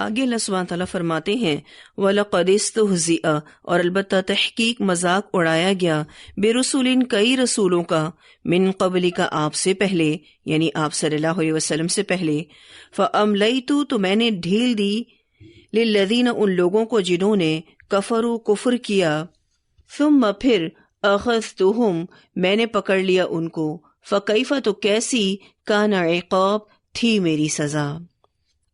آگے اللہ سبحانہ تعالیٰ فرماتے ہیں وَلَقَدِ اسْتُهْزِئَ، اور البتہ تحقیق مذاق اڑایا گیا بِرُسُلٍ کئی رسولوں کا من قبل کا آپ سے پہلے، یعنی آپ صلی اللہ علیہ وسلم سے پہلے، فَأَمْلَيْتُ تو میں نے ڈھیل دی لِلَّذِينَ ان لوگوں کو جنہوں نے کفروا کفر کیا، ثم پھر أَخَذْتُهُمْ میں نے پکڑ لیا ان کو، فَكَيْفَ تو کیسی کان عقاب تھی میری سزا۔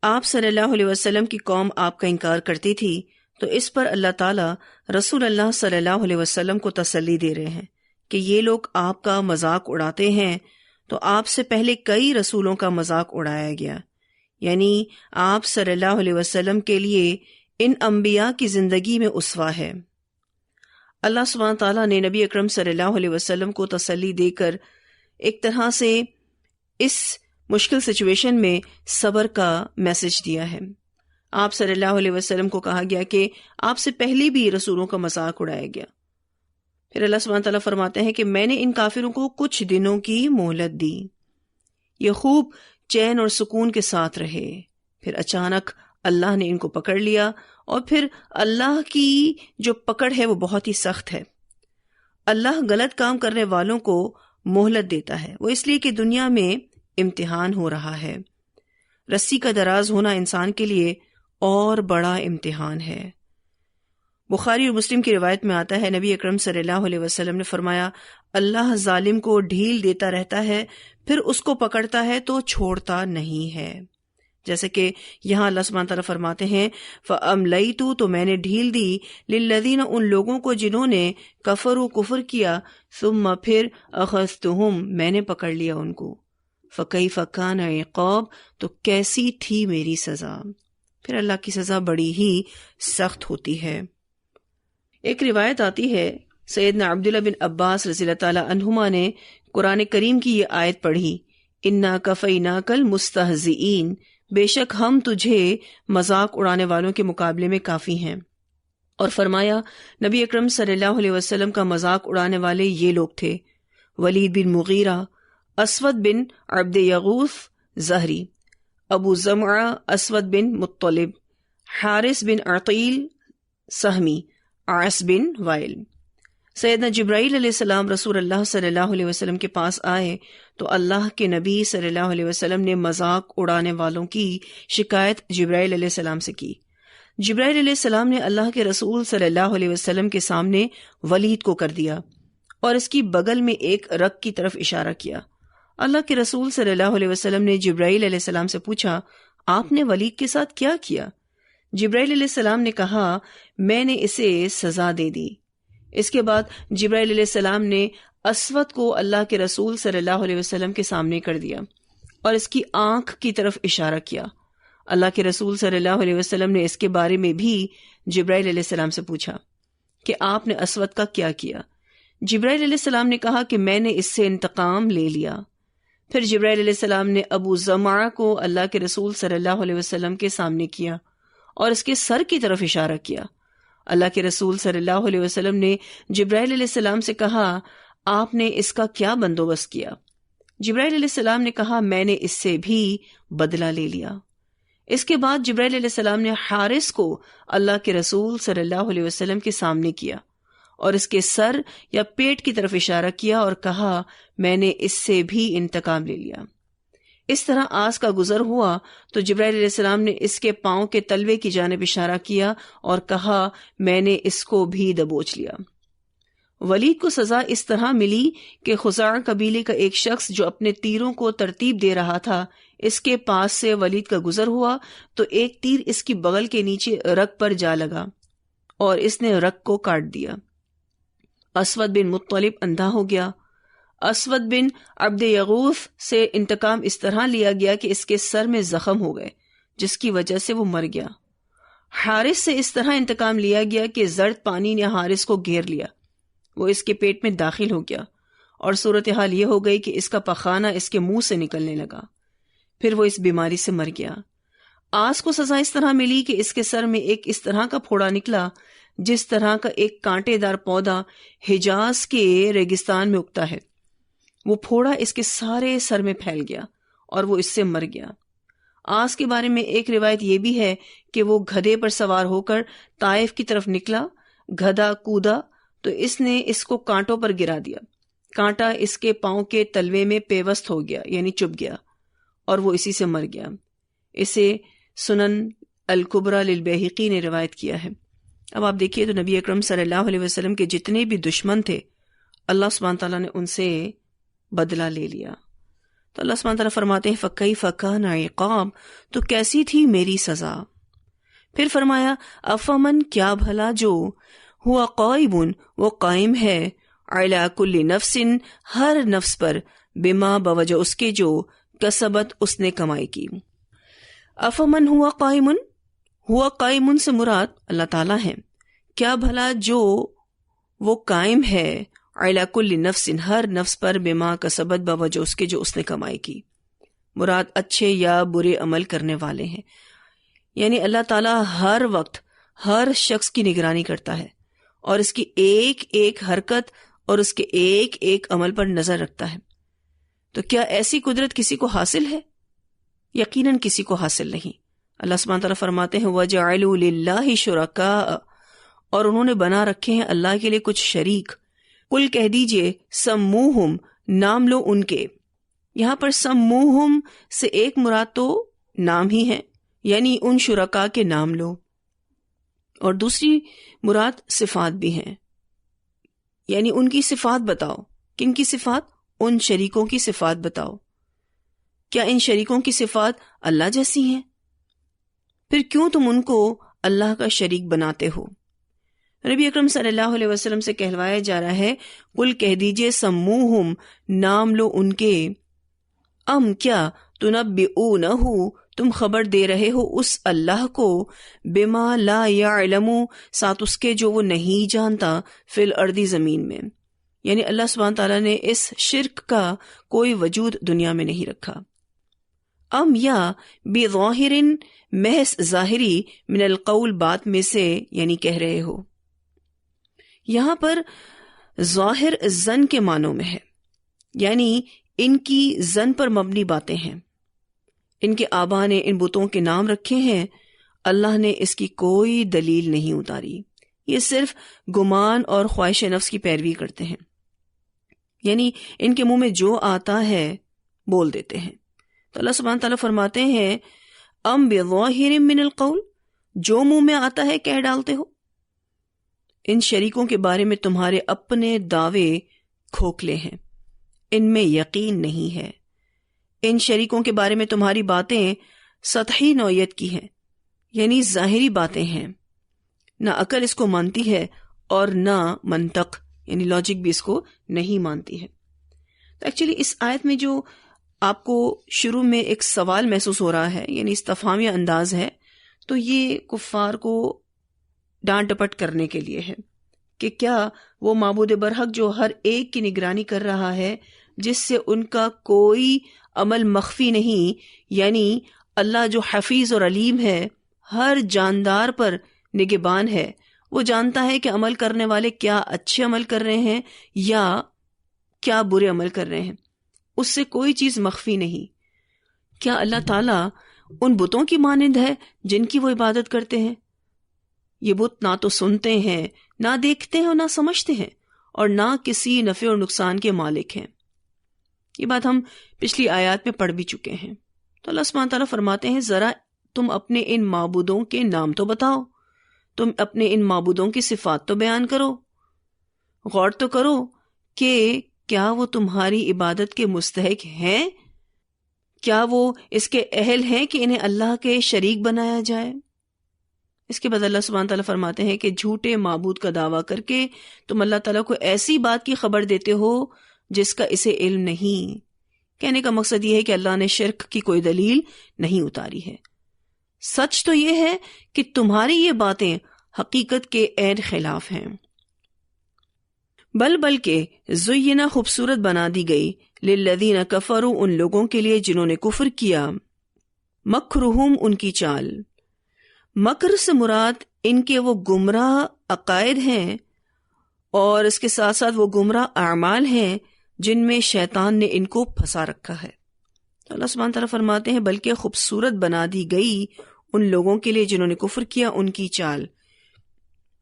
آپ صلی اللہ علیہ وسلم کی قوم آپ کا انکار کرتی تھی، تو اس پر اللہ تعالیٰ رسول اللہ صلی اللہ علیہ وسلم کو تسلی دے رہے ہیں کہ یہ لوگ آپ کا مذاق اڑاتے ہیں، تو آپ سے پہلے کئی رسولوں کا مذاق اڑایا گیا، یعنی آپ صلی اللہ علیہ وسلم کے لیے ان انبیاء کی زندگی میں اسوہ ہے۔ اللہ سبحانہ تعالیٰ نے نبی اکرم صلی اللہ علیہ وسلم کو تسلی دے کر ایک طرح سے اس مشکل سچویشن میں صبر کا میسج دیا ہے۔ آپ صلی اللہ علیہ وسلم کو کہا گیا کہ آپ سے پہلے بھی رسولوں کا مذاق اڑایا گیا۔ پھر اللہ سبحانہ تعالیٰ فرماتے ہیں کہ میں نے ان کافروں کو کچھ دنوں کی مہلت دی، یہ خوب چین اور سکون کے ساتھ رہے، پھر اچانک اللہ نے ان کو پکڑ لیا، اور پھر اللہ کی جو پکڑ ہے وہ بہت ہی سخت ہے۔ اللہ غلط کام کرنے والوں کو مہلت دیتا ہے، وہ اس لیے کہ دنیا میں امتحان ہو رہا ہے۔ رسی کا دراز ہونا انسان کے لیے اور بڑا امتحان ہے۔ بخاری اور مسلم کی روایت میں آتا ہے، نبی اکرم صلی اللہ علیہ وسلم نے فرمایا، اللہ ظالم کو ڈھیل دیتا رہتا ہے، پھر اس کو پکڑتا ہے تو چھوڑتا نہیں ہے۔ جیسے کہ یہاں اللہ سبحانہ تعالیٰ فرماتے ہیں فَأَمْلَيْتُ تو میں نے ڈھیل دی لِلَّذِينَ ان لوگوں کو جنہوں نے کفروا کفر کیا، ثم پھر أَخَذْتُهُمْ میں نے پکڑ لیا ان کو، فَكَيْفَ كَانَ عِقَابِ تو کیسی تھی میری سزا۔ پھر اللہ کی سزا بڑی ہی سخت ہوتی ہے۔ ایک روایت آتی ہے، سیدنا عبداللہ بن عباس رضی اللہ تعالیٰ عنہما نے قرآن کریم کی یہ آیت پڑھی، اِنَّا كَفَيْنَاكَ الْمُسْتَهْزِئِينَ بے شک ہم تجھے مذاق اڑانے والوں کے مقابلے میں کافی ہیں، اور فرمایا نبی اکرم صلی اللہ علیہ وسلم کا مذاق اڑانے والے یہ لوگ تھے: ولید بن مغیرہ، اسود بن عبد یغوث زہری، ابو زمعہ اسود بن مطلب، حارث بن عقیل سہمی، عاص بن وائل۔ سیدنا جبرائیل علیہ السلام رسول اللہ صلی اللہ علیہ وسلم کے پاس آئے تو اللہ کے نبی صلی اللہ علیہ وسلم نے مذاق اڑانے والوں کی شکایت جبرائیل علیہ السلام سے کی۔ جبرائیل علیہ السلام نے اللہ کے رسول صلی اللہ علیہ وسلم کے سامنے ولید کو کر دیا اور اس کی بغل میں ایک رگ کی طرف اشارہ کیا۔ اللہ کے رسول صلی اللہ علیہ وسلم نے جبرائیل علیہ السلام سے پوچھا، آپ نے ولید کے ساتھ کیا کیا؟ جبرائیل علیہ السلام نے کہا، میں نے اسے سزا دے دی۔ اس کے بعد جبرائیل علیہ السلام نے اسود کو اللہ کے رسول صلی اللہ علیہ وسلم کے سامنے کر دیا اور اس کی آنکھ کی طرف اشارہ کیا۔ اللہ کے رسول صلی اللہ علیہ وسلم نے اس کے بارے میں بھی جبرائیل علیہ السلام سے پوچھا کہ آپ نے اسود کا کیا کیا؟ جبرائیل علیہ السلام نے کہا کہ میں نے اس سے انتقام لے لیا۔ پھر جبرائیل علیہ السلام نے ابو زمعہ کو اللہ کے رسول صلی اللہ علیہ وسلم کے سامنے کیا اور اس کے سر کی طرف اشارہ کیا۔ اللہ کے رسول صلی اللہ علیہ وسلم نے جبرائیل علیہ السلام سے کہا، آپ نے اس کا کیا بندوبست کیا؟ جبرائیل علیہ السلام نے کہا، میں نے اس سے بھی بدلہ لے لیا۔ اس کے بعد جبرائیل علیہ السلام نے حارث کو اللہ کے رسول صلی اللہ علیہ وسلم کے سامنے کیا اور اس کے سر یا پیٹ کی طرف اشارہ کیا اور کہا، میں نے اس سے بھی انتقام لے لیا۔ اس طرح آس کا گزر ہوا تو جبرائیل علیہ السلام نے اس کے پاؤں کے تلوے کی جانب اشارہ کیا اور کہا، میں نے اس کو بھی دبوچ لیا۔ ولید کو سزا اس طرح ملی کہ خزاع قبیلے کا ایک شخص جو اپنے تیروں کو ترتیب دے رہا تھا، اس کے پاس سے ولید کا گزر ہوا تو ایک تیر اس کی بغل کے نیچے رگ پر جا لگا اور اس نے رگ کو کاٹ دیا۔ اسود بن مطلب اندھا ہو گیا۔ اسود بن عبد یغوث سے انتقام اس طرح لیا گیا کہ اس کے سر میں زخم ہو گئے جس کی وجہ سے وہ مر گیا۔ حارث سے اس طرح انتقام لیا گیا کہ زرد پانی نے حارث کو گھیر لیا، وہ اس کے پیٹ میں داخل ہو گیا اور صورتحال یہ ہو گئی کہ اس کا پخانہ اس کے منہ سے نکلنے لگا، پھر وہ اس بیماری سے مر گیا۔ آس کو سزا اس طرح ملی کہ اس کے سر میں ایک اس طرح کا پھوڑا نکلا جس طرح کا ایک کانٹے دار پودا حجاز کے ریگستان میں اگتا ہے، وہ پھوڑا اس کے سارے سر میں پھیل گیا اور وہ اس سے مر گیا۔ آس کے بارے میں ایک روایت یہ بھی ہے کہ وہ گدھے پر سوار ہو کر طائف کی طرف نکلا، گدھا کودا تو اس نے اس کو کانٹوں پر گرا دیا، کانٹا اس کے پاؤں کے تلوے میں پیوست ہو گیا یعنی چبھ گیا اور وہ اسی سے مر گیا۔ اسے سنن الکبریٰ للبیہقی نے روایت کیا ہے۔ اب آپ دیکھیے تو نبی اکرم صلی اللہ علیہ وسلم کے جتنے بھی دشمن تھے اللہ سبحانہ تعالیٰ نے ان سے بدلہ لے لیا۔ تو اللہ سبحانہ تعالیٰ فرماتے ہیں فَكَيْفَ كَانَ عِقَابِ، تو کیسی تھی میری سزا۔ پھر فرمایا افمن، کیا بھلا جو ہوا قائم، وہ قائم ہے، علی کل نفس، ہر نفس پر، بما، بوجہ اس کے جو، کسبت، اس نے کمائی کی۔ افمن ہوا قائم، ہوا قائم سے مراد اللہ تعالیٰ ہے، کیا بھلا جو وہ قائم ہے، علی کل نفس، ہر نفس پر، بما کسبت، بوجہ اس کے جو اس نے کمائی کی، مراد اچھے یا برے عمل کرنے والے ہیں۔ یعنی اللہ تعالیٰ ہر وقت ہر شخص کی نگرانی کرتا ہے اور اس کی ایک ایک حرکت اور اس کے ایک ایک عمل پر نظر رکھتا ہے۔ تو کیا ایسی قدرت کسی کو حاصل ہے؟ یقیناً کسی کو حاصل نہیں۔ اللہ سبحانہ تعالیٰ فرماتے ہیں وَجَعَلُوا لِلَّهِ شُرَكَاءَ، اور انہوں نے بنا رکھے ہیں اللہ کے لیے کچھ شریک۔ قل کہہ دیجئے سموہم، نام لو ان کے۔ یہاں پر سموہم سے ایک مراد تو نام ہی ہے، یعنی ان شرکاء کے نام لو، اور دوسری مراد صفات بھی ہیں، یعنی ان کی صفات بتاؤ۔ کن کی صفات؟ ان شریکوں کی صفات بتاؤ۔ کیا ان شریکوں کی صفات اللہ جیسی ہیں؟ پھر کیوں تم ان کو اللہ کا شریک بناتے ہو؟ نبی اکرم صلی اللہ علیہ وسلم سے کہلوایا جا رہا ہے قل کہہ دیجئے سموہم، نام لو ان کے، ام کیا، تنبئونہ، تم خبر دے رہے ہو اس اللہ کو، بما لا یعلم، ساتھ اس کے جو وہ نہیں جانتا، فی الارض، زمین میں۔ یعنی اللہ سبحانہ تعالیٰ نے اس شرک کا کوئی وجود دنیا میں نہیں رکھا۔ ام یا بظاہر، محض ظاہری، من القول، بات میں سے، یعنی کہہ رہے ہو۔ یہاں پر ظاہر زن کے معنوں میں ہے، یعنی ان کی زن پر مبنی باتیں ہیں، ان کے آبا نے ان بتوں کے نام رکھے ہیں، اللہ نے اس کی کوئی دلیل نہیں اتاری، یہ صرف گمان اور خواہش نفس کی پیروی کرتے ہیں، یعنی ان کے منہ میں جو آتا ہے بول دیتے ہیں۔ تو اللہ سبحانہ تعالیٰ فرماتے ہیں ام بظاہر من القول، جو منہ میں آتا ہے کہہ ڈالتے ہو۔ ان شریکوں کے بارے میں تمہارے اپنے دعوے کھوکھلے ہیں، ان میں یقین نہیں ہے۔ ان شریکوں کے بارے میں تمہاری باتیں سطحی نوعیت کی ہیں، یعنی ظاہری باتیں ہیں، نہ عقل اس کو مانتی ہے اور نہ منطق یعنی لاجک بھی اس کو نہیں مانتی ہے۔ تو ایکچولی اس آیت میں جو آپ کو شروع میں ایک سوال محسوس ہو رہا ہے، یعنی استفہامیہ انداز ہے، تو یہ کفار کو ڈانٹ ڈپٹ کرنے کے لیے ہے کہ کیا وہ معبود برحق جو ہر ایک کی نگرانی کر رہا ہے، جس سے ان کا کوئی عمل مخفی نہیں، یعنی اللہ جو حفیظ اور علیم ہے، ہر جاندار پر نگہبان ہے، وہ جانتا ہے کہ عمل کرنے والے کیا اچھے عمل کر رہے ہیں یا کیا برے عمل کر رہے ہیں، اس سے کوئی چیز مخفی نہیں۔ کیا اللہ تعالیٰ ان بتوں کی مانند ہے جن کی وہ عبادت کرتے ہیں؟ یہ بت نہ تو سنتے ہیں، نہ دیکھتے ہیں اور نہ سمجھتے ہیں، اور نہ کسی نفع اور نقصان کے مالک ہیں۔ یہ بات ہم پچھلی آیات میں پڑھ بھی چکے ہیں۔ تو اللہ سبحانہ تعالیٰ فرماتے ہیں ذرا تم اپنے ان معبودوں کے نام تو بتاؤ، تم اپنے ان معبودوں کی صفات تو بیان کرو، غور تو کرو کہ کیا وہ تمہاری عبادت کے مستحق ہیں، کیا وہ اس کے اہل ہیں کہ انہیں اللہ کے شریک بنایا جائے۔ اس کے بعد اللہ سبحانہ تعالیٰ فرماتے ہیں کہ جھوٹے معبود کا دعویٰ کر کے تم اللہ تعالیٰ کو ایسی بات کی خبر دیتے ہو جس کا اسے علم نہیں۔ کہنے کا مقصد یہ ہے کہ اللہ نے شرک کی کوئی دلیل نہیں اتاری ہے۔ سچ تو یہ ہے کہ تمہاری یہ باتیں حقیقت کے عین خلاف ہیں۔ بلکہ زینہ، خوبصورت بنا دی گئی، للذین کفروا، ان لوگوں کے لیے جنہوں نے کفر کیا، مکرہم، ان کی چال۔ مکر سے مراد ان کے وہ گمراہ عقائد ہیں اور اس کے ساتھ ساتھ وہ گمراہ اعمال ہیں جن میں شیطان نے ان کو پھنسا رکھا ہے۔ اللہ سبحانہ تعالیٰ فرماتے ہیں بلکہ خوبصورت بنا دی گئی ان لوگوں کے لیے جنہوں نے کفر کیا ان کی چال،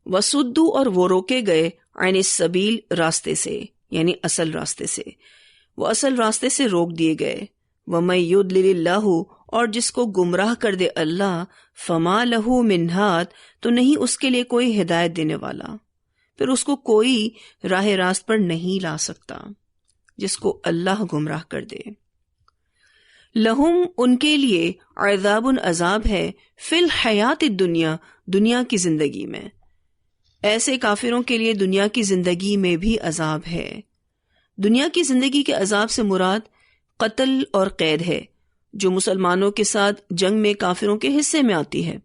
وسدو اور وہ روکے گئے عن السبیل راستے سے، یعنی اصل راستے سے، وہ اصل راستے سے روک دیے گئے، وَمَن يُضْلِلِ اللَّهُ اور جس کو گمراہ کر دے اللہ، فما لہو من ہاد تو نہیں اس کے لیے کوئی ہدایت دینے والا، پھر اس کو کوئی راہ راست پر نہیں لا سکتا جس کو اللہ گمراہ کر دے۔ لہم ان کے لیے عذاب عذاب ہے فی الحیات الدنیا دنیا کی زندگی میں، ایسے کافروں کے لیے دنیا کی زندگی میں بھی عذاب ہے۔ دنیا کی زندگی کے عذاب سے مراد قتل اور قید ہے جو مسلمانوں کے ساتھ جنگ میں کافروں کے حصے میں آتی ہے۔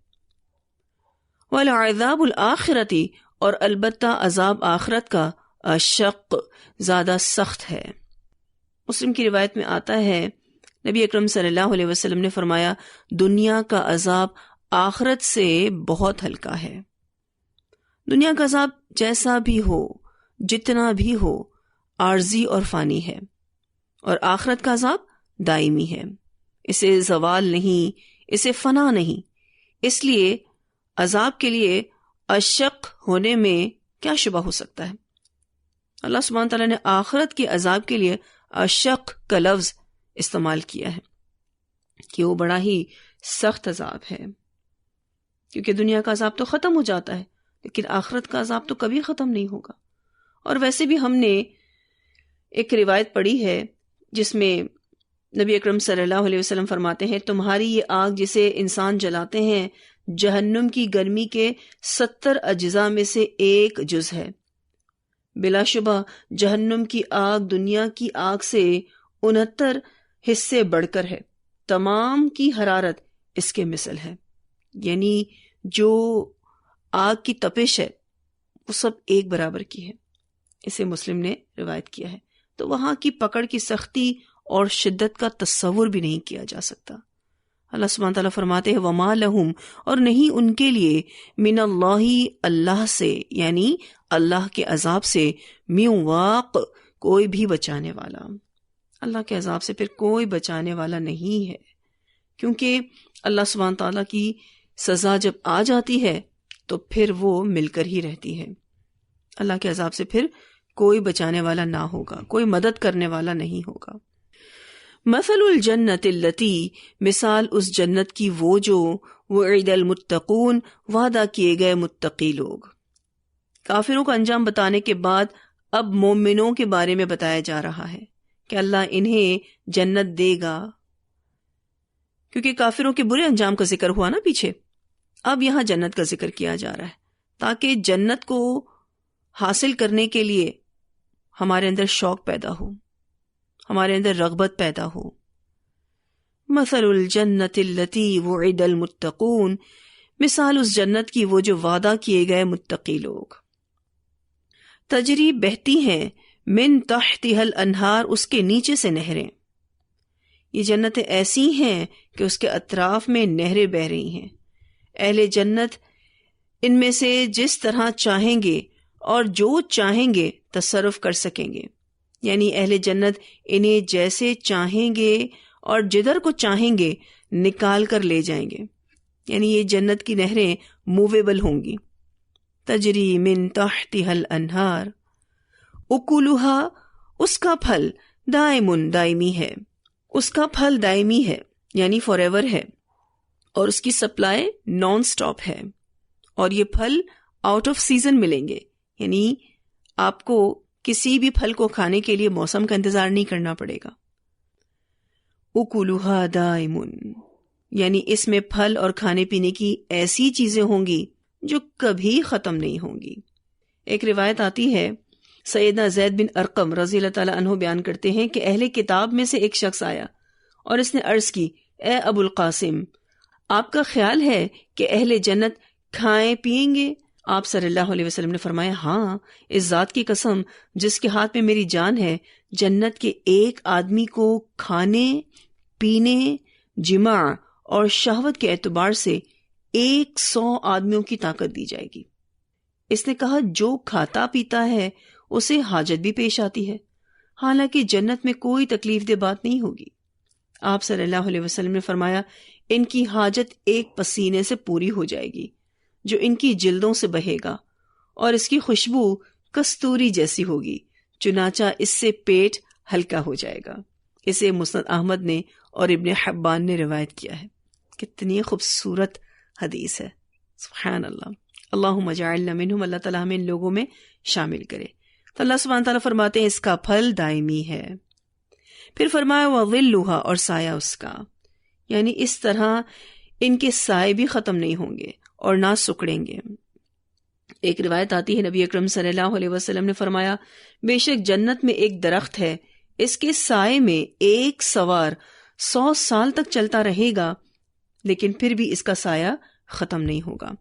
وَالْعَذَابُ الْآخِرَةِ اور البتہ عذاب آخرت کا اشق زیادہ سخت ہے۔ مسلم کی روایت میں آتا ہے نبی اکرم صلی اللہ علیہ وسلم نے فرمایا دنیا کا عذاب آخرت سے بہت ہلکا ہے۔ دنیا کا عذاب جیسا بھی ہو، جتنا بھی ہو، عارضی اور فانی ہے، اور آخرت کا عذاب دائمی ہے، اسے زوال نہیں، اسے فنا نہیں۔ اس لیے عذاب کے لیے اشق ہونے میں کیا شبہ ہو سکتا ہے؟ اللہ سبحانہ تعالیٰ نے آخرت کے عذاب کے لیے اشق کا لفظ استعمال کیا ہے کہ وہ بڑا ہی سخت عذاب ہے، کیونکہ دنیا کا عذاب تو ختم ہو جاتا ہے لیکن آخرت کا عذاب تو کبھی ختم نہیں ہوگا۔ اور ویسے بھی ہم نے ایک روایت پڑھی ہے جس میں نبی اکرم صلی اللہ علیہ وسلم فرماتے ہیں تمہاری یہ آگ جسے انسان جلاتے ہیں جہنم کی گرمی کے 70 اجزاء میں سے ایک جز ہے۔ بلا شبہ جہنم کی آگ دنیا کی آگ سے 69 حصے بڑھ کر ہے، تمام کی حرارت اس کے مثل ہے، یعنی جو آگ کی تپش ہے وہ سب ایک برابر کی ہے۔ اسے مسلم نے روایت کیا ہے، تو وہاں کی پکڑ کی سختی اور شدت کا تصور بھی نہیں کیا جا سکتا۔ اللہ سبحانہ تعالیٰ فرماتے ہیں وما لہم اور نہیں ان کے لیے من اللہ اللہ سے، یعنی اللہ کے عذاب سے، من واق کوئی بھی بچانے والا۔ اللہ کے عذاب سے پھر کوئی بچانے والا نہیں ہے، کیونکہ اللہ سبحانہ تعالیٰ کی سزا جب آ جاتی ہے تو پھر وہ مل کر ہی رہتی ہے۔ اللہ کے عذاب سے پھر کوئی بچانے والا نہ ہوگا، کوئی مدد کرنے والا نہیں ہوگا۔ مثل الجنت التی مثال اس جنت کی وہ جو وعد المتقون وعدہ کیے گئے متقی لوگ۔ کافروں کا انجام بتانے کے بعد اب مومنوں کے بارے میں بتایا جا رہا ہے کہ اللہ انہیں جنت دے گا، کیونکہ کافروں کے برے انجام کا ذکر ہوا نا پیچھے، اب یہاں جنت کا ذکر کیا جا رہا ہے تاکہ جنت کو حاصل کرنے کے لیے ہمارے اندر شوق پیدا ہو، ہمارے اندر رغبت پیدا ہو۔ مثل الجنت التی وعد المتقون مثال اس جنت کی وہ جو وعدہ کیے گئے متقی لوگ۔ تجری بہتی ہیں من تحتها الانہار اس کے نیچے سے نہریں۔ یہ جنتیں ایسی ہیں کہ اس کے اطراف میں نہریں بہ رہی ہیں۔ اہل جنت ان میں سے جس طرح چاہیں گے اور جو چاہیں گے تصرف کر سکیں گے، یعنی اہل جنت انہیں جیسے چاہیں گے اور جدھر کو چاہیں گے نکال کر لے جائیں گے، یعنی یہ جنت کی نہریں موویبل ہوں گی۔ تجری من تحتها الانہار اکلھا اس کا پھل دائمن دائمی ہے، اس کا پھل دائمی ہے یعنی فار ایور ہے، اور اس کی سپلائی نان سٹاپ ہے، اور یہ پھل آؤٹ آف سیزن ملیں گے، یعنی آپ کو کسی بھی پھل کو کھانے کے لیے موسم کا انتظار نہیں کرنا پڑے گا۔ اکلھا دائمن یعنی اس میں پھل اور کھانے پینے کی ایسی چیزیں ہوں گی جو کبھی ختم نہیں ہوں گی۔ ایک روایت آتی ہے، سیدنا زید بن ارقم رضی اللہ تعالیٰ عنہ بیان کرتے ہیں کہ اہل کتاب میں سے ایک شخص آیا اور اس نے عرض کی، اے ابو القاسم، آپ کا خیال ہے کہ اہل جنت کھائیں پیئیں گے؟ آپ صلی اللہ علیہ وسلم نے فرمایا، ہاں، اس ذات کی قسم جس کے ہاتھ میں میری جان ہے، جنت کے ایک آدمی کو کھانے پینے جماع اور شہوت کے اعتبار سے 100 آدمیوں کی طاقت دی جائے گی۔ اس نے کہا، جو کھاتا پیتا ہے اسے حاجت بھی پیش آتی ہے، حالانکہ جنت میں کوئی تکلیف دہ بات نہیں ہوگی۔ آپ صلی اللہ علیہ وسلم نے فرمایا ان کی حاجت ایک پسینے سے پوری ہو جائے گی جو ان کی جلدوں سے بہے گا، اور اس کی خوشبو کستوری جیسی ہوگی، چنانچہ اس سے پیٹ ہلکا ہو جائے گا۔ اسے مسند احمد نے اور ابن حبان نے روایت کیا ہے۔ کتنی خوبصورت حدیث ہے، سبحان اللہ۔ اللہم اجعلنا منہم، اللہ تعالیٰ ہمیں ان لوگوں میں شامل کرے۔ تو اللہ سبحانہ تعالیٰ فرماتے ہیں اس کا پھل دائمی ہے۔ پھر فرمایا وظلها، اور سایہ اس کا، یعنی اس طرح ان کے سائے بھی ختم نہیں ہوں گے اور نہ سکڑیں گے۔ ایک روایت آتی ہے نبی اکرم صلی اللہ علیہ وسلم نے فرمایا بے شک جنت میں ایک درخت ہے، اس کے سائے میں ایک سوار 100 سال تک چلتا رہے گا لیکن پھر بھی اس کا سایہ ختم نہیں ہوگا۔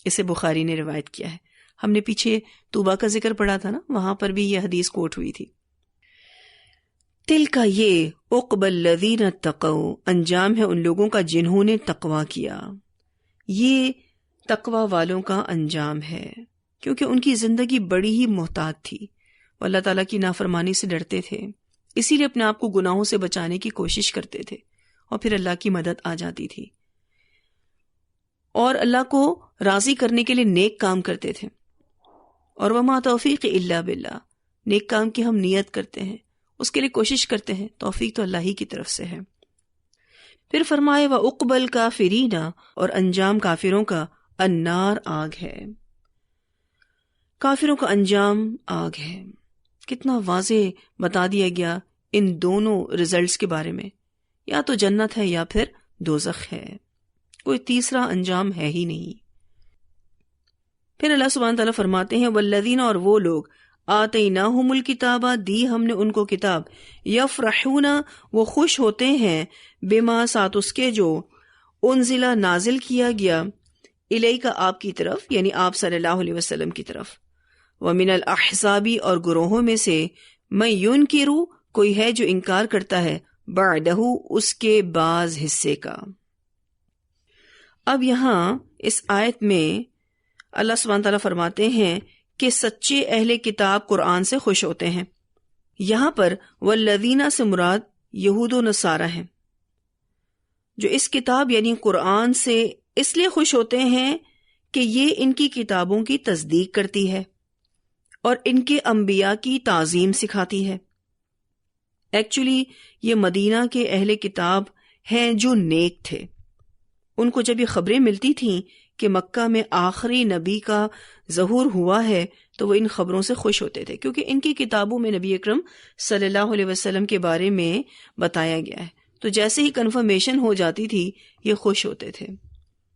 اسے بخاری نے روایت کیا ہے۔ ہم نے پیچھے طوبا کا ذکر پڑھا تھا نا، وہاں پر بھی یہ حدیث کوٹ ہوئی تھی۔ تلکا، یہ عقبی الذین اتقوا، انجام ہے ان لوگوں کا جنہوں نے تقوی کیا۔ یہ تقوی والوں کا انجام ہے، کیونکہ ان کی زندگی بڑی ہی محتاط تھی، وہ اللہ تعالیٰ کی نافرمانی سے ڈرتے تھے، اسی لیے اپنے آپ کو گناہوں سے بچانے کی کوشش کرتے تھے، اور پھر اللہ کی مدد آ جاتی تھی، اور اللہ کو راضی کرنے کے لیے نیک کام کرتے تھے۔ اور وما توفیق الا باللہ، نیک کام کی ہم نیت کرتے ہیں، اس کے لیے کوشش کرتے ہیں، توفیق تو اللہ ہی کی طرف سے ہے۔ پھر فرمائے وعقبی الکافرین، اور انجام کافروں کا النار، آگ ہے۔ کافروں کا انجام آگ ہے۔ کتنا واضح بتا دیا گیا ان دونوں رزلٹس کے بارے میں، یا تو جنت ہے یا پھر دوزخ ہے، کوئی تیسرا انجام ہے ہی نہیں۔ پھر اللہ سبحانہ تعالیٰ فرماتے ہیں والذین، اور وہ لوگ آتیناہم الکتابہ، دی ہم نے ان کو کتاب، یفرحون، وہ خوش ہوتے ہیں، بما، ساتھ اس کے جو انزلہ، نازل کیا گیا، الیک، آپ کی طرف، یعنی آپ صلی اللہ علیہ وسلم کی طرف، ومن الاحزاب، اور گروہوں میں سے، من ینکر، کوئی ہے جو انکار کرتا ہے، بعدہ، اس کے بعض حصے کا۔ اب یہاں اس آیت میں اللہ سبحانہ تعالیٰ فرماتے ہیں کہ سچے اہل کتاب قرآن سے خوش ہوتے ہیں۔ یہاں پر والذین سے مراد یہود و نصارہ ہیں، جو اس کتاب یعنی قرآن سے اس لیے خوش ہوتے ہیں کہ یہ ان کی کتابوں کی تصدیق کرتی ہے اور ان کے انبیاء کی تعظیم سکھاتی ہے۔ ایکچولی یہ مدینہ کے اہل کتاب ہیں جو نیک تھے، ان کو جب یہ خبریں ملتی تھیں کہ مکہ میں آخری نبی کا ظہور ہوا ہے تو وہ ان خبروں سے خوش ہوتے تھے، کیونکہ ان کی کتابوں میں نبی اکرم صلی اللہ علیہ وسلم کے بارے میں بتایا گیا ہے، تو جیسے ہی کنفرمیشن ہو جاتی تھی یہ خوش ہوتے تھے۔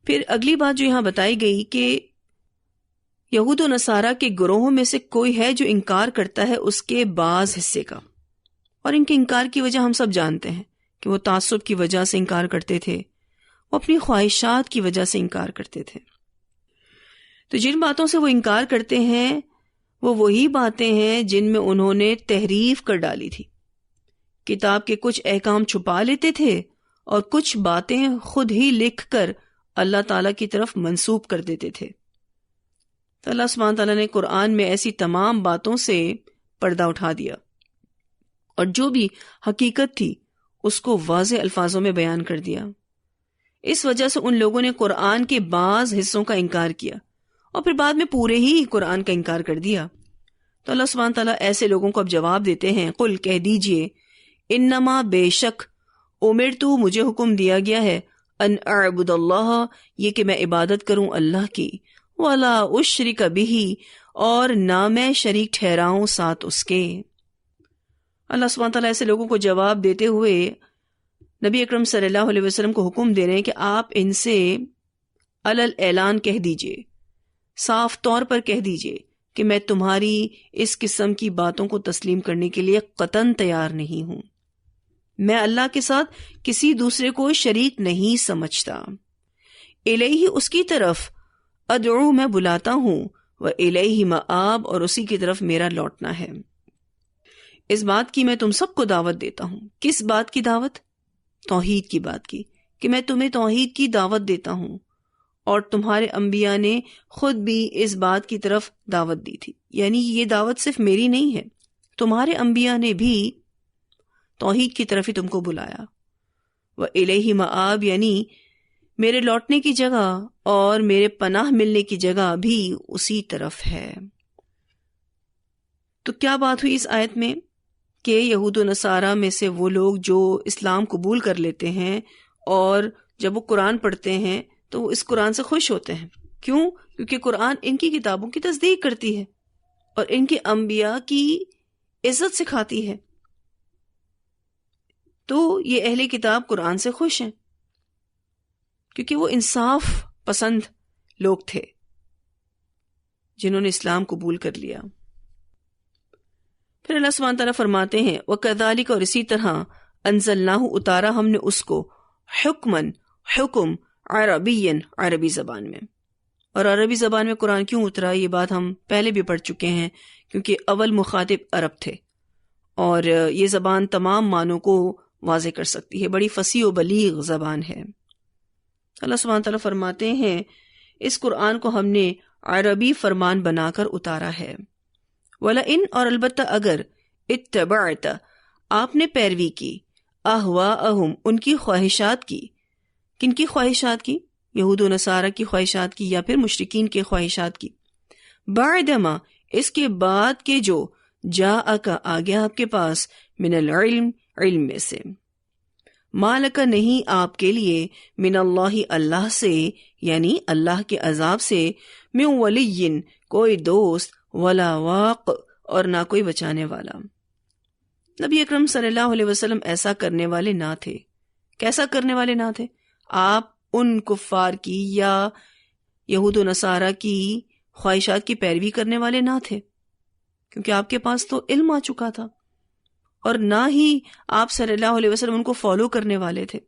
پھر اگلی بات جو یہاں بتائی گئی کہ یہود و نصارہ کے گروہوں میں سے کوئی ہے جو انکار کرتا ہے اس کے بعض حصے کا، اور ان کے انکار کی وجہ ہم سب جانتے ہیں کہ وہ تعصب کی وجہ سے انکار کرتے تھے، وہ اپنی خواہشات کی وجہ سے انکار کرتے تھے۔ تو جن باتوں سے وہ انکار کرتے ہیں وہ وہی باتیں ہیں جن میں انہوں نے تحریف کر ڈالی تھی، کتاب کے کچھ احکام چھپا لیتے تھے اور کچھ باتیں خود ہی لکھ کر اللہ تعالیٰ کی طرف منسوب کر دیتے تھے۔ تو اللہ سبحانہ تعالیٰ نے قرآن میں ایسی تمام باتوں سے پردہ اٹھا دیا، اور جو بھی حقیقت تھی اس کو واضح الفاظوں میں بیان کر دیا۔ اس وجہ سے ان لوگوں نے قرآن کے بعض حصوں کا انکار کیا اور پھر بعد میں پورے ہی قرآن کا انکار کر دیا۔ تو اللہ سبحانہ تعالیٰ ایسے لوگوں کو اب جواب دیتے ہیں، قل، کہہ دیجئے، انما، بے شک، امرتو، مجھے حکم دیا گیا ہے، ان اعبد اللہ، یہ کہ میں عبادت کروں اللہ کی، ولا اشرک بہ، اور نہ میں شریک ٹھہراؤں ساتھ اس کے۔ اللہ سبحانہ تعالیٰ ایسے لوگوں کو جواب دیتے ہوئے نبی اکرم صلی اللہ علیہ وسلم کو حکم دے رہے ہیں کہ آپ ان سے علل اعلان کہہ دیجئے، صاف طور پر کہہ دیجئے کہ میں تمہاری اس قسم کی باتوں کو تسلیم کرنے کے لیے قطعاً تیار نہیں ہوں، میں اللہ کے ساتھ کسی دوسرے کو شریک نہیں سمجھتا، الیہ، اس کی طرف، ادعو، میں بلاتا ہوں، والیہ مآب، اور اسی کی طرف میرا لوٹنا ہے۔ اس بات کی میں تم سب کو دعوت دیتا ہوں۔ کس بات کی دعوت؟ توحید کی بات کی، کہ میں تمہیں توحید کی دعوت دیتا ہوں، اور تمہارے انبیاء نے خود بھی اس بات کی طرف دعوت دی تھی، یعنی یہ دعوت صرف میری نہیں ہے، تمہارے انبیاء نے بھی توحید کی طرف ہی تم کو بلایا، وَإِلَيْهِ مآب یعنی میرے لوٹنے کی جگہ اور میرے پناہ ملنے کی جگہ بھی اسی طرف ہے۔ تو کیا بات ہوئی اس آیت میں کہ یہود و نصارہ میں سے وہ لوگ جو اسلام قبول کر لیتے ہیں اور جب وہ قرآن پڑھتے ہیں تو وہ اس قرآن سے خوش ہوتے ہیں۔ کیوں؟ کیونکہ قرآن ان کی کتابوں کی تصدیق کرتی ہے اور ان کے انبیاء کی عزت سکھاتی ہے، تو یہ اہل کتاب قرآن سے خوش ہیں کیونکہ وہ انصاف پسند لوگ تھے جنہوں نے اسلام قبول کر لیا۔ پھر اللہ سبحانہ تعالیٰ فرماتے ہیں وَكَذَلِكَ اور اسی طرح انزلناہ اتارا ہم نے اس کو حکمن حکم عربین عربی زبان میں۔ اور عربی زبان میں قرآن کیوں اترا یہ بات ہم پہلے بھی پڑھ چکے ہیں، کیونکہ اول مخاطب عرب تھے اور یہ زبان تمام معنوں کو واضح کر سکتی ہے، بڑی فصیح و بلیغ زبان ہے۔ اللہ سبحانہ تعالیٰ فرماتے ہیں اس قرآن کو ہم نے عربی فرمان بنا کر اتارا ہے۔ وَلَئِنْ اور البتہ اگر اتبعت آپ نے پیروی کی اہواءہم ان کی خواہشات کی، کن کی خواہشات کی؟ یہود و نصارہ کی خواہشات کی یا پھر مشرکین کے خواہشات کی۔ بعدما اس کے بعد کے جو جاءک آ گیا آپ کے پاس من العلم علم میں سے، مالک نہیں آپ کے لیے من اللہ اللہ سے یعنی اللہ کے عذاب سے، من ولی کوئی دوست ولا واق اور نہ کوئی بچانے والا۔ نبی اکرم صلی اللہ علیہ وسلم ایسا کرنے والے نہ تھے۔ کیسا کرنے والے نہ تھے؟ آپ ان کفار کی یا یہود و نصارہ کی خواہشات کی پیروی کرنے والے نہ تھے، کیونکہ آپ کے پاس تو علم آ چکا تھا، اور نہ ہی آپ صلی اللہ علیہ وسلم ان کو فالو کرنے والے تھے۔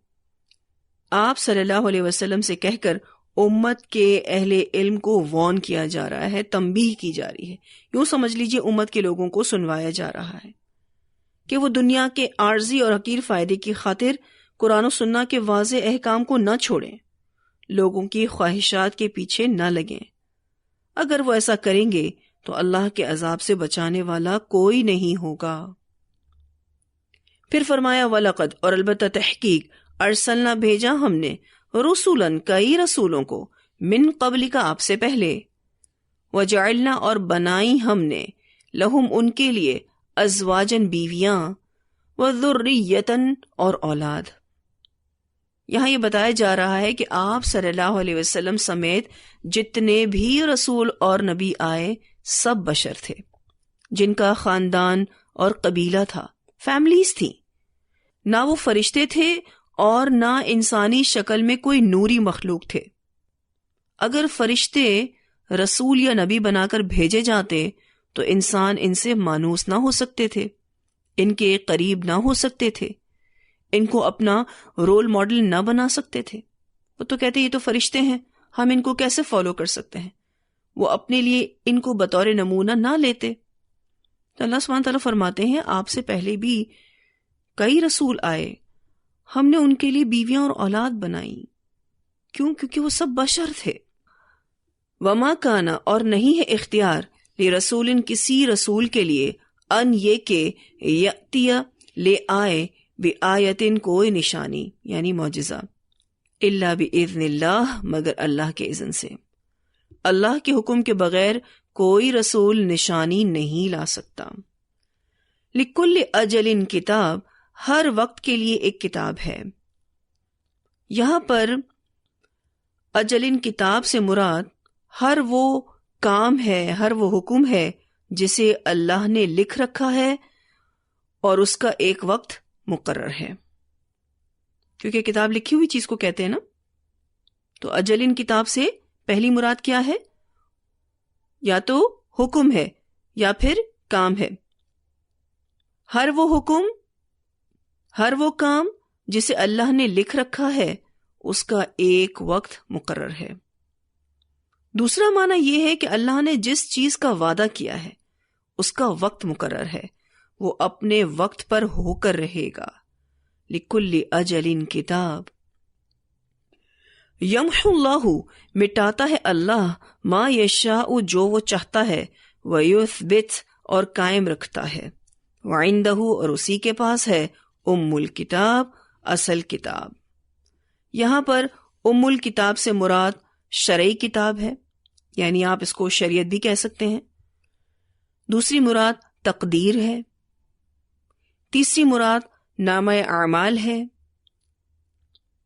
آپ صلی اللہ علیہ وسلم سے کہہ کر امت کے اہل علم کو وارن کیا جا رہا ہے، تنبیہ کی جا رہی ہے، یوں سمجھ لیجئے امت کے لوگوں کو سنوایا جا رہا ہے کہ وہ دنیا کے عارضی اور حقیر فائدے کی خاطر قرآن و سنہ کے واضح احکام کو نہ چھوڑیں، لوگوں کی خواہشات کے پیچھے نہ لگیں۔ اگر وہ ایسا کریں گے تو اللہ کے عذاب سے بچانے والا کوئی نہیں ہوگا۔ پھر فرمایا وَلَقَدْ اور البتہ تحقیق ارسلنا بھیجا ہم نے رسولاً کئی رسولوں کو من قبل کا آپ سے پہلے، وجعلنا اور بنائی ہم نے لہم ان کے لیے ازواجن بیویاں وذریتن اور اولاد۔ یہاں یہ بتایا جا رہا ہے کہ آپ صلی اللہ علیہ وسلم سمیت جتنے بھی رسول اور نبی آئے سب بشر تھے جن کا خاندان اور قبیلہ تھا، فیملیز تھیں، نہ وہ فرشتے تھے اور نہ انسانی شکل میں کوئی نوری مخلوق تھے۔ اگر فرشتے رسول یا نبی بنا کر بھیجے جاتے تو انسان ان سے مانوس نہ ہو سکتے تھے، ان کے قریب نہ ہو سکتے تھے، ان کو اپنا رول ماڈل نہ بنا سکتے تھے۔ وہ تو کہتے یہ تو فرشتے ہیں، ہم ان کو کیسے فالو کر سکتے ہیں؟ وہ اپنے لیے ان کو بطور نمونہ نہ لیتے۔ تو اللہ سبحانہ تعالیٰ فرماتے ہیں آپ سے پہلے بھی کئی رسول آئے، ہم نے ان کے لیے بیویاں اور اولاد بنائی۔ کیوں؟ کیونکہ وہ سب بشر تھے۔ وما کانا اور نہیں ہے اختیار لرسول کسی رسول کے لیے ان یہ کہ یأتیا لے آئے بآیتن کوئی نشانی یعنی معجزہ، الا باذن اللہ مگر اللہ کے اذن سے۔ اللہ کے حکم کے بغیر کوئی رسول نشانی نہیں لا سکتا۔ لکل اجل کتاب ہر وقت کے لیے ایک کتاب ہے۔ یہاں پر اجل کتاب سے مراد ہر وہ کام ہے، ہر وہ حکم ہے جسے اللہ نے لکھ رکھا ہے اور اس کا ایک وقت مقرر ہے، کیونکہ کتاب لکھی ہوئی چیز کو کہتے ہیں نا۔ تو اجل کتاب سے پہلی مراد کیا ہے؟ یا تو حکم ہے یا پھر کام ہے۔ ہر وہ حکم، ہر وہ کام جسے اللہ نے لکھ رکھا ہے اس کا ایک وقت مقرر ہے۔ دوسرا معنی یہ ہے کہ اللہ نے جس چیز کا وعدہ کیا ہے اس کا وقت مقرر ہے، وہ اپنے وقت پر ہو کر رہے گا۔ لکل اجل کتاب یمحو اللہ مٹاتا ہے اللہ ما یشاء جو وہ چاہتا ہے، ویثبت اور قائم رکھتا ہے، وعندہ اور اسی کے پاس ہے ام الکتاب اصل کتاب. یہاں پر ام الکتاب سے مراد شرعی کتاب ہے، یعنی آپ اس کو شریعت بھی کہہ سکتے ہیں. دوسری مراد تقدیر ہے. تیسری مراد نامہ اعمال ہے.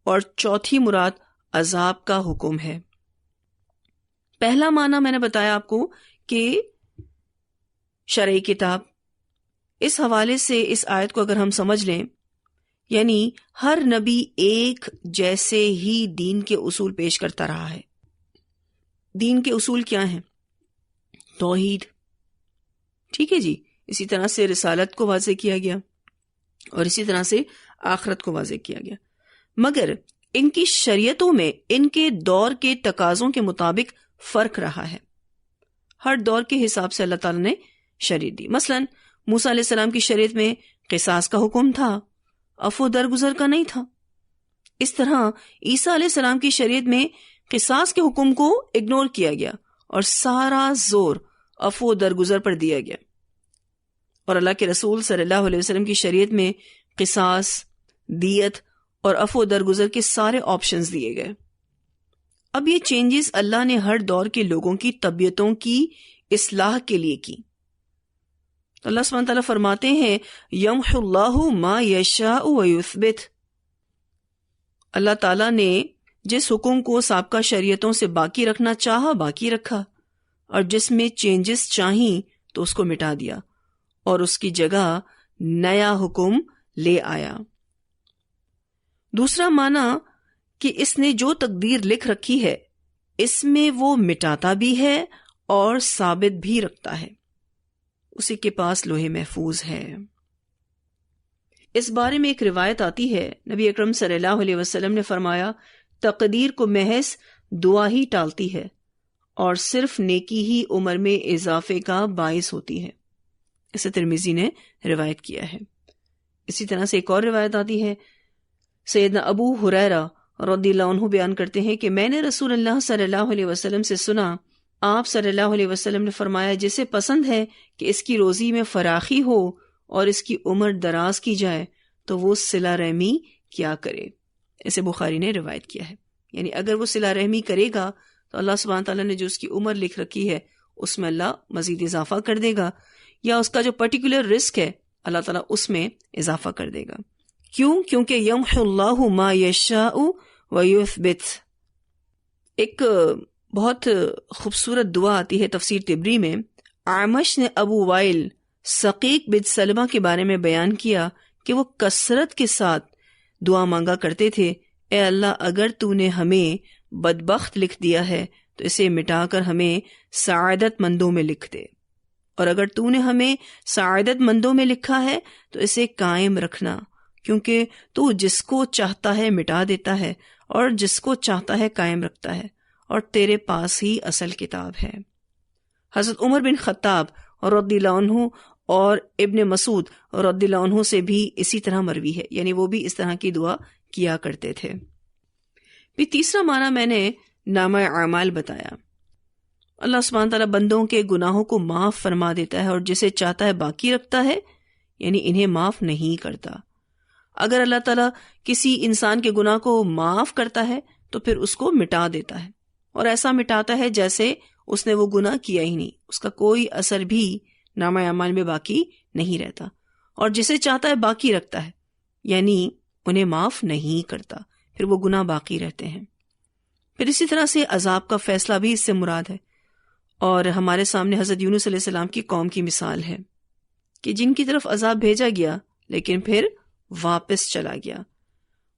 اور چوتھی مراد عذاب کا حکم ہے. پہلا معنی میں نے بتایا آپ کو کہ شرعی کتاب. اس حوالے سے اس آیت کو اگر ہم سمجھ لیں، یعنی ہر نبی ایک جیسے ہی دین کے اصول پیش کرتا رہا ہے. دین کے اصول کیا ہیں؟ توحید، ٹھیک ہے جی. اسی طرح سے رسالت کو واضح کیا گیا اور اسی طرح سے آخرت کو واضح کیا گیا. مگر ان کی شریعتوں میں ان کے دور کے تقاضوں کے مطابق فرق رہا ہے. ہر دور کے حساب سے اللہ تعالیٰ نے شریعت دی. مثلا موسیٰ علیہ السلام کی شریعت میں قصاص کا حکم تھا، عفو درگزر کا نہیں تھا. اس طرح عیسیٰ علیہ السلام کی شریعت میں قصاص کے حکم کو اگنور کیا گیا اور سارا زور عفو درگزر پر دیا گیا. اور اللہ کے رسول صلی اللہ علیہ وسلم کی شریعت میں قصاص، دیت اور عفو درگزر کے سارے آپشنز دیے گئے. اب یہ چینجز اللہ نے ہر دور کے لوگوں کی طبیعتوں کی اصلاح کے لیے کی. تو اللہ سبحانہ تعالیٰ فرماتے ہیں یمحو اللہ ما یشاء ویثبت. اللہ تعالیٰ نے جس حکم کو سابقہ شریعتوں سے باقی رکھنا چاہا باقی رکھا، اور جس میں چینجز چاہیں تو اس کو مٹا دیا اور اس کی جگہ نیا حکم لے آیا. دوسرا معنی کہ اس نے جو تقدیر لکھ رکھی ہے اس میں وہ مٹاتا بھی ہے اور ثابت بھی رکھتا ہے. اسی کے پاس لوح محفوظ ہے. اس بارے میں ایک روایت آتی ہے، نبی اکرم صلی اللہ علیہ وسلم نے فرمایا تقدیر کو محض دعا ہی ٹالتی ہے اور صرف نیکی ہی عمر میں اضافے کا باعث ہوتی ہے. اسے ترمذی نے روایت کیا ہے. اسی طرح سے ایک اور روایت آتی ہے، سیدنا ابو ہریرہ رضی اللہ عنہ بیان کرتے ہیں کہ میں نے رسول اللہ صلی اللہ علیہ وسلم سے سنا، آپ صلی اللہ علیہ وسلم نے فرمایا جسے پسند ہے کہ اس کی روزی میں فراخی ہو اور اس کی عمر دراز کی جائے تو وہ صلہ رحمی کیا کرے. اسے بخاری نے روایت کیا ہے. یعنی اگر وہ صلہ رحمی کرے گا تو اللہ سبحانہ تعالیٰ نے جو اس کی عمر لکھ رکھی ہے اس میں اللہ مزید اضافہ کر دے گا، یا اس کا جو پرٹیکولر رزق ہے اللہ تعالیٰ اس میں اضافہ کر دے گا. کیوں؟ کیونکہ یمحو اللہ ما یشاء ویثبت. ایک بہت خوبصورت دعا آتی ہے تفسیر طبری میں. اعمش نے ابو وائل ثقیق بن سلمہ کے بارے میں بیان کیا کہ وہ کثرت کے ساتھ دعا مانگا کرتے تھے، اے اللہ اگر تو نے ہمیں بدبخت لکھ دیا ہے تو اسے مٹا کر ہمیں سعادت مندوں میں لکھ دے، اور اگر تو نے ہمیں سعادت مندوں میں لکھا ہے تو اسے قائم رکھنا، کیونکہ تو جس کو چاہتا ہے مٹا دیتا ہے اور جس کو چاہتا ہے قائم رکھتا ہے، اور تیرے پاس ہی اصل کتاب ہے. حضرت عمر بن خطاب رضی اللہ عنہ اور ابن مسعود رضی اللہ عنہ سے بھی اسی طرح مروی ہے، یعنی وہ بھی اس طرح کی دعا کیا کرتے تھے. پھر تیسرا معنی میں نے نامہ اعمال بتایا. اللہ سبحانہ تعالیٰ بندوں کے گناہوں کو معاف فرما دیتا ہے اور جسے چاہتا ہے باقی رکھتا ہے، یعنی انہیں معاف نہیں کرتا. اگر اللہ تعالیٰ کسی انسان کے گناہ کو معاف کرتا ہے تو پھر اس کو مٹا دیتا ہے، اور ایسا مٹاتا ہے جیسے اس نے وہ گناہ کیا ہی نہیں، اس کا کوئی اثر بھی نامہ اعمال میں باقی نہیں رہتا. اور جسے چاہتا ہے باقی رکھتا ہے، یعنی انہیں معاف نہیں کرتا، پھر وہ گناہ باقی رہتے ہیں. پھر اسی طرح سے عذاب کا فیصلہ بھی اس سے مراد ہے. اور ہمارے سامنے حضرت یونس علیہ السلام کی قوم کی مثال ہے کہ جن کی طرف عذاب بھیجا گیا لیکن پھر واپس چلا گیا.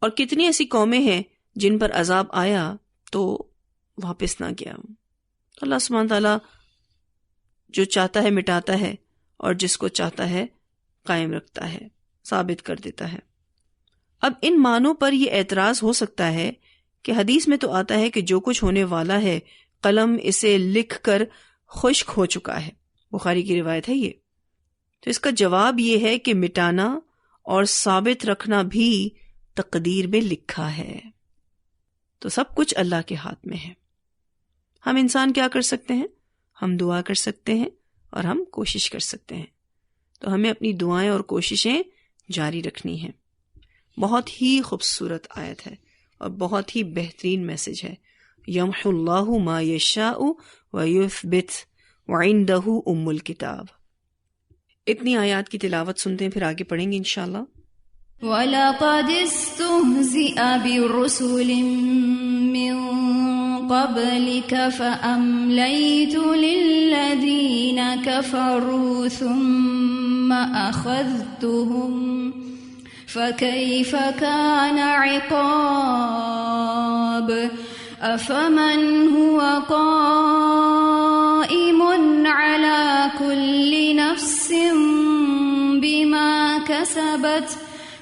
اور کتنی ایسی قومیں ہیں جن پر عذاب آیا تو واپس نہ گیا. اللہ سبحانہ تعالیٰ جو چاہتا ہے مٹاتا ہے اور جس کو چاہتا ہے قائم رکھتا ہے، ثابت کر دیتا ہے. اب ان معنوں پر یہ اعتراض ہو سکتا ہے کہ حدیث میں تو آتا ہے کہ جو کچھ ہونے والا ہے قلم اسے لکھ کر خشک ہو چکا ہے، بخاری کی روایت ہے یہ. تو اس کا جواب یہ ہے کہ مٹانا اور ثابت رکھنا بھی تقدیر میں لکھا ہے. تو سب کچھ اللہ کے ہاتھ میں ہے. ہم انسان کیا کر سکتے ہیں؟ ہم دعا کر سکتے ہیں اور ہم کوشش کر سکتے ہیں. تو ہمیں اپنی دعائیں اور کوششیں جاری رکھنی ہیں. بہت ہی خوبصورت آیت ہے اور بہت ہی بہترین میسج ہے. یمحو اللہ ما یشاء ویثبت وعندہ ام الکتاب. اتنی آیات کی تلاوت سنتے ہیں، پھر آگے پڑھیں گے انشاءاللہ. وَلَقَدِ اسْتُهْزِئَ بِرُسُلٍ مِّن قَبْلِكَ فَأَمْلَيْتُ لِلَّذِينَ كَفَرُوا ثُمَّ أَخَذْتُهُمْ فَكَيْفَ كَانَ عِقَابِ. أَفَمَنْ هُوَ قَائِمٌ عَلَى كُلِّ نَفْسٍ بِمَا كَسَبَتْ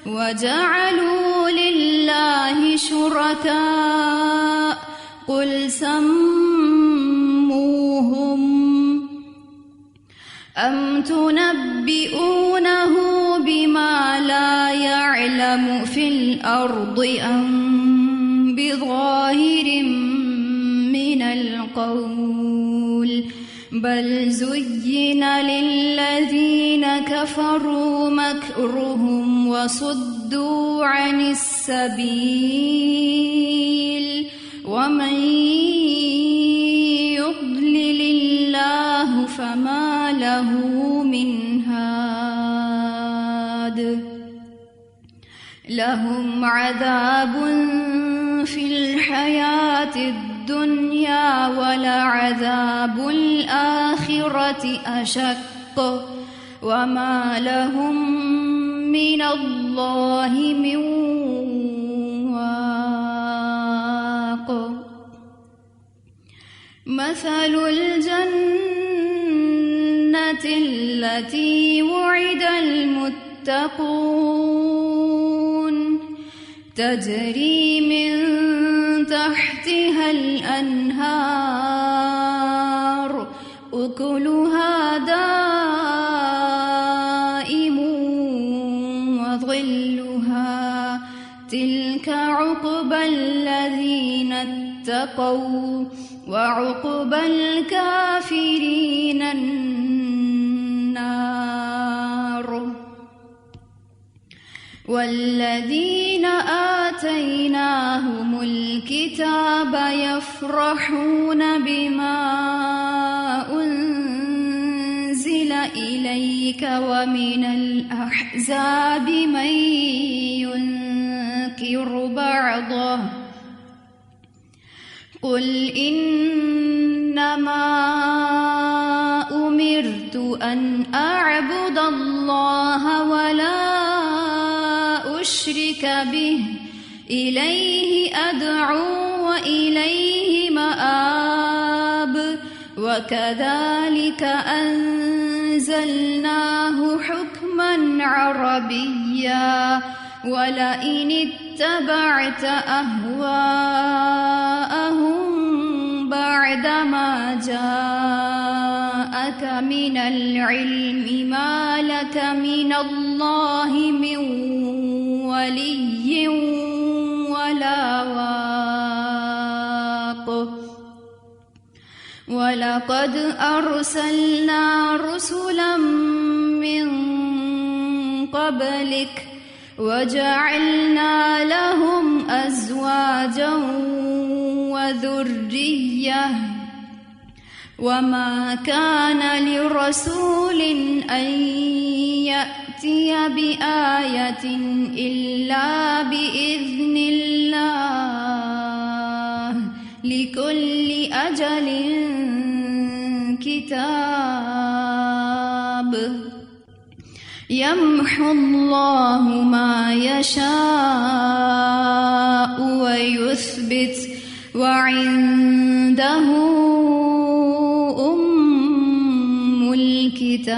وَجَعَلُوا لِلَّهِ شُرَكَاءَ قُلْ سَمُّوهُمْ أَمْ تُنَبِّئُونَهُ بِمَا لَا يَعْلَمُ فِي الْأَرْضِ أَمْ بِظَاهِرٍ مِّنَ الْقَوْلِ بَلْ زُيِّنَ لِلَّذِينَ كَفَرُوا مَكْرُهُمْ وَصُدُّوا عَنِ السَّبِيلِ وَمَن يُضْلِلِ اللَّهُ فَمَا لَهُ مِنْ هَادٍ. لَهُمْ عَذَابٌ فِي الْحَيَاةِ الدُّنْيَا وَلَعَذَابُ الْآخِرَةِ أَشَقُّ وَمَا لَهُم مِّنَ اللَّهِ مِن وَاقٍ. مَثَلُ الْجَنَّةِ الَّتِي وُعِدَ الْمُتَّقُونَ تَجْرِي مِن تحتها الأنهار أكلها دائم وظلها تلك عقبى الذين اتقوا وعقبى الكافرين النار. والذين آتيناهم الكتاب يفرحون بما أنزل إليك ومن الأحزاب من ينكر بعضه قل إنما أمرت أن أعبد الله ولا أشرك به إليه أدعو وإليه مآب. وكذلك أنزلناه حكما عربيا ولئن اتبعت أهواءهم بعدما جاءك من العلم ما لك من الله من ولي ولا واق. وَلَقَدْ أَرْسَلْنَا رُسُلًا مِّن قَبْلِكَ وَجَعَلْنَا لَهُمْ أَزْوَاجًا وَذُرِّيَّةً وَمَا كَانَ لِرَسُولٍ أَن يَأْتِيَ بِآيَةٍ إِلَّا بِإِذْنِ اللَّهِ لِكُلِّ أَجَلٍ كِتَابٌ. يَمْحُو اللَّهُ مَا يَشَاءُ وَيُثْبِتُ وَعِندَهُ أُمُّ الْكِتَابِ.